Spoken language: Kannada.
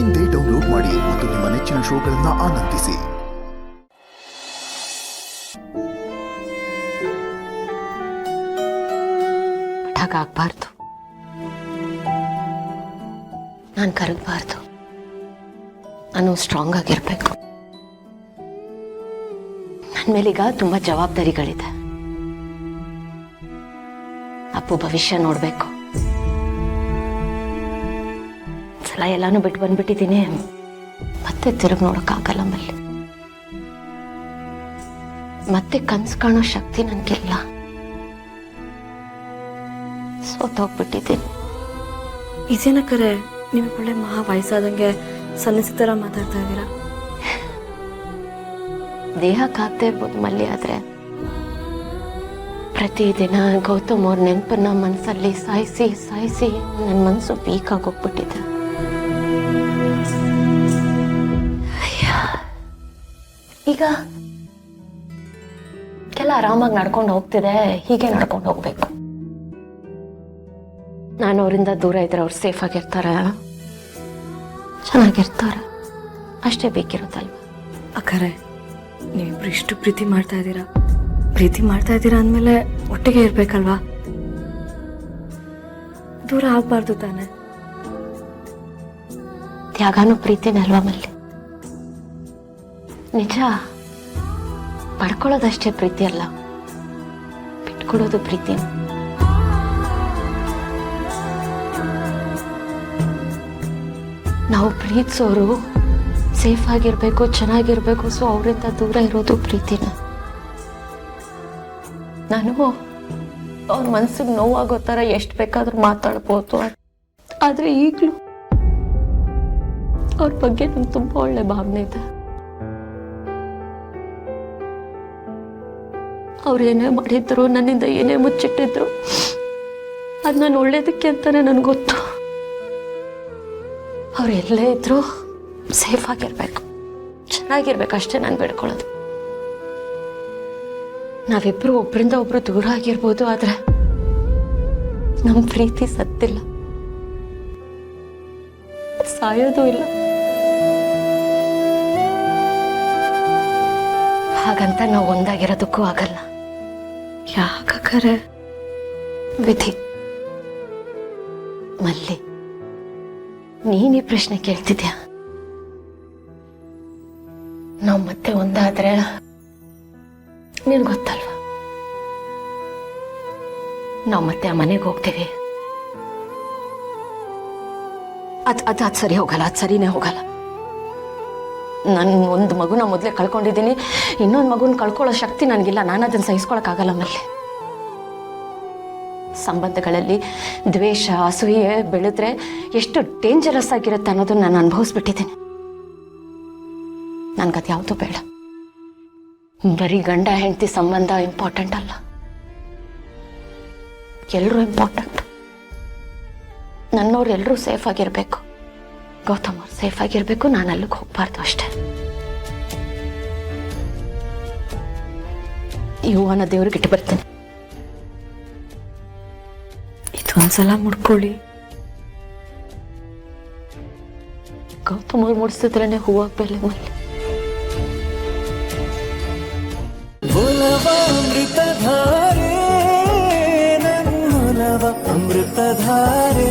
ಇಂದೇ ಡೌನ್ಲೋಡ್ ಮಾಡಿ ಮತ್ತು ನಿಮ್ಮ ನೆಚ್ಚಿನ ಶೋಗಳನ್ನು ಆನಂದಿಸಿ. ಹಾಗಾಗಬಾರ್ದು, ನಾನು ಕರಗಬಾರ್ದು. ನಾನು ಸ್ಟ್ರಾಂಗ್ ಆಗಿರ್ಬೇಕು. ನನ್ನ ಮೇಲೀಗ ತುಂಬಾ ಜವಾಬ್ದಾರಿಗಳಿದೆ. ಅಪ್ಪು ಭವಿಷ್ಯ ನೋಡ್ಬೇಕು. ಸಲ ಎಲ್ಲಾನು ಬಿಟ್ಟು ಬಂದ್ಬಿಟ್ಟಿದ್ದೀನಿ. ಮತ್ತೆ ತಿರುಗಿ ನೋಡೋಕ್ಕಾಗಲ್ಲ. ಮಲ್ಲಿ ಮತ್ತೆ ಕನ್ಸು ಕಾಣೋ ಶಕ್ತಿ ನನಗಿಲ್ಲ. ಸೋತೋಗ್ಬಿಟ್ಟಿದ್ದೀನಿ. ಇದೇನಕ್ಕರೆ ನೀವು ಒಳ್ಳೆ ಮಹಾ ವಯಸ್ಸಾದಂಗೆ ಸನ್ನಿಸಿ ಥರ ಮಾತಾಡ್ತಾ ಇದ್ದೀರಾ. ದೇಹಕ್ಕಾಗದೇ ಇರ್ಬೋದು ಮಲ್ಲಿ, ಆದ್ರೆ ಪ್ರತಿದಿನ ಗೌತಮ್ ಅವ್ರ ನೆನಪನ್ನ ಮನಸ್ಸಲ್ಲಿ ಸಾಯಿಸಿ ಸಾಯಿಸಿ ನನ್ನ ಮನಸ್ಸು ವೀಕ್ ಆಗೋಗ್ಬಿಟ್ಟಿದೆ. ಈಗ ಎಲ್ಲ ಆರಾಮಾಗಿ ನಡ್ಕೊಂಡು ಹೋಗ್ತಿದೆ. ಹೀಗೆ ನಡ್ಕೊಂಡು ಹೋಗ್ಬೇಕು. ನಾನು ಅವರಿಂದ ದೂರ ಇದ್ರೆ ಅವ್ರು ಸೇಫ್ ಆಗಿರ್ತಾರೆ, ಚೆನ್ನಾಗಿರ್ತಾರೆ. ಅಷ್ಟೇ ಬೇಕಿರುತ್ತಲ್ವ. ಅಕ್ಕರೆ ನೀವಿಬ್ರು ಇಷ್ಟು ಪ್ರೀತಿ ಮಾಡ್ತಾ ಇದ್ದೀರಾ ಅಂದಮೇಲೆ ಒಟ್ಟಿಗೆ ಇರ್ಬೇಕಲ್ವಾ? ದೂರ ಆಗ್ಬಾರ್ದು ತಾನೆ? ತ್ಯಾಗನೂ ಪ್ರೀತಿನೇ ಅಲ್ವಾ ಮಲ್ಲಿ? ನಿಜ, ಪಡ್ಕೊಳ್ಳೋದಷ್ಟೇ ಪ್ರೀತಿ ಅಲ್ಲ, ಬಿಟ್ಕೊಡೋದು ಪ್ರೀತಿ. ನಾವು ಪ್ರೀತಿಸೋರು ಸೇಫ್ ಆಗಿರ್ಬೇಕು, ಚೆನ್ನಾಗಿರ್ಬೇಕು. ಸೊ ಅವರಿಂದ ದೂರ ಇರೋದು ಪ್ರೀತಿನ. ನಾನು ಅವ್ರ ಮನ್ಸಿಗೆ ನೋವಾಗೋ ಥರ ಎಷ್ಟು ಬೇಕಾದ್ರೂ ಮಾತಾಡ್ಬೋದು. ಆದ್ರೆ ಈಗಲೂ ಅವ್ರ ಬಗ್ಗೆ ನಂಗೆ ತುಂಬ ಒಳ್ಳೆ ಭಾವನೆ ಇದೆ. ಅವ್ರು ಏನೇ ಮಾಡಿದ್ರು, ನನ್ನಿಂದ ಏನೇ ಮುಚ್ಚಿಟ್ಟಿದ್ರು, ಅದು ನಾನು ಒಳ್ಳೇದಕ್ಕೆ ಅಂತಾನೆ ನನಗೆ ಗೊತ್ತು. ಅವ್ರು ಎಲ್ಲೇ ಇದ್ರು ಸೇಫ್ ಆಗಿರ್ಬೇಕು, ಚೆನ್ನಾಗಿರ್ಬೇಕು. ಅಷ್ಟೇ ನಾನು ಬೇಡ್ಕೊಳ್ಳೋದು. ನಾವಿಬ್ರು ಒಬ್ರಿಂದ ಒಬ್ರು ದೂರ ಆಗಿರ್ಬೋದು, ಆದ್ರೆ ನಮ್ಮ ಪ್ರೀತಿ ಸತ್ತಿಲ್ಲ, ಸಾಯೋದು ಇಲ್ಲ. ಹಾಗಂತ ನಾವು ಒಂದಾಗಿರೋದಕ್ಕೂ ಆಗಲ್ಲ. ಯಾಕಕ್ಕರೆ? ವಿಧಿ. ಮಲ್ಲಿ, ನೀನೀ ಪ್ರಶ್ನೆ ಕೇಳ್ತಿದ್ಯಾ? ನಾವು ಮತ್ತೆ ಒಂದಾದ್ರೆ ನೀನ್ ಗೊತ್ತಲ್ವಾ, ನಾವು ಮತ್ತೆ ಆ ಮನೆಗೆ ಹೋಗ್ತೀವಿ. ಅದು ಸರಿ ಹೋಗಲ್ಲ, ಅದು ಸರಿನೇ ಹೋಗಲ್ಲ. ನಾನು ಒಂದು ಮಗುನ ಮೊದಲೇ ಕಳ್ಕೊಂಡಿದ್ದೀನಿ, ಇನ್ನೊಂದು ಮಗುನ ಕಳ್ಕೊಳ್ಳೋ ಶಕ್ತಿ ನನಗಿಲ್ಲ. ನಾನು ಅದನ್ನು ಸಹಿಸ್ಕೊಳಕ್ಕಾಗಲ್ಲ ಮಲ್ಲಿ. ಸಂಬಂಧಗಳಲ್ಲಿ ದ್ವೇಷ, ಅಸೂಯೆ ಬೆಳೆದ್ರೆ ಎಷ್ಟು ಡೇಂಜರಸ್ ಆಗಿರುತ್ತೆ ಅನ್ನೋದನ್ನ ನಾನು ಅನುಭವಿಸ್ಬಿಟ್ಟಿದ್ದೀನಿ. ನನ್ಗದು ಯಾವುದು ಬೇಡ. ಬರೀ ಗಂಡ ಹೆಂಡತಿ ಸಂಬಂಧ ಇಂಪಾರ್ಟೆಂಟ್ ಅಲ್ಲ, ಎಲ್ಲರೂ ಇಂಪಾರ್ಟೆಂಟ್. ನನ್ನವ್ರು ಎಲ್ಲರೂ ಸೇಫ್ ಆಗಿರ್ಬೇಕು. ಗೌತಮ್ ಅವ್ರು ಸೇಫ್ ಆಗಿರ್ಬೇಕು, ನಾನು ಅಲ್ಲಿಗೆ ಹೋಗ್ಬಾರ್ದು ಅಷ್ಟೇ. ಈ ಹೂವನ್ನ ದೇವ್ರಿಗೆ ಇಟ್ಟು ಬರ್ತೀನಿ. ಇದೊಂದ್ಸಲ ಮುಡ್ಕೊಳ್ಳಿ. ಗೌತಮ್ ಅವ್ರು ಮುಡಿಸಿದ್ರೇನೆ ಹೂವಾಗ್ಬೇಲೆ ಮಲ್ಲಿ. ಅಮೃತಧಾರೆ